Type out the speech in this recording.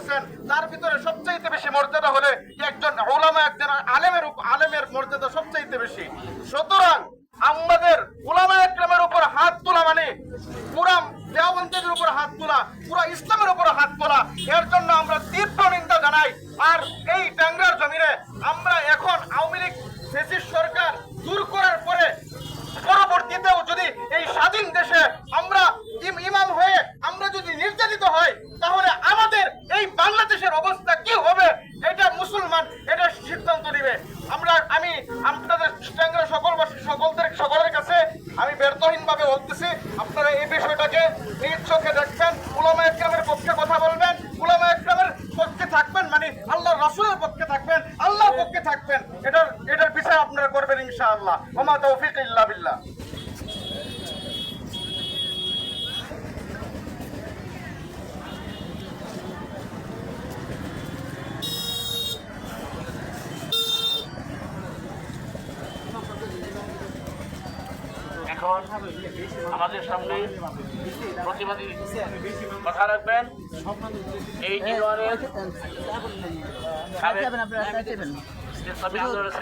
করছেন, তার ভিতরে সবচাইতে বেশি মর্যাদা হলে একজন উলামা, একজন আলেমের মর্যাদা সবচাইতে বেশি। সুতরাং আমাদের উলামা একরামের উপর হাত তোলা মানে পুরা দেওবন্দের উপর হাত তোলা, পুরা ইসলামের উপর হাত তোলা। এর জন্য আমরা তীব্র নিন্দা জানাই। আর এই টাঙ্গাইল জমিনে আমরা এখন আওয়ামী লীগ ফ্যাসিস্ট সরকার দূর করার পরে পরবর্তীতেও যদি এই স্বাধীন দেশে আমরা ইমাম হয়ে আমরা যদি নির্যাতিত হয়, তাহলে আমাদের এই বাংলাদেশের অবস্থা কি হবে এটা মুসলমান এটা সিদ্ধান্ত নেবে। আমি আপনাদের টাঙ্গাইল সকলের কাছে আমি ব্যর্থহীনভাবে বলতেছি, আপনারা এই বিষয়টাকে নিজ চোখে দেখবেন, উলামা একরামের পক্ষে কথা বলবেন, উলামা একরামের পক্ষে থাকবেন, মানে আল্লাহর রাসূলের পক্ষে থাকবেন, আল্লাহর পক্ষে থাকবেন। এটার বিচার আপনারা করবেন ইনশাআল্লাহ। ওমা তৌফিক ইল্লা বিল্লাহ। এখন আমাদের সামনে প্রতিবাদী কথা রাখবেন এই ইউনিয়নের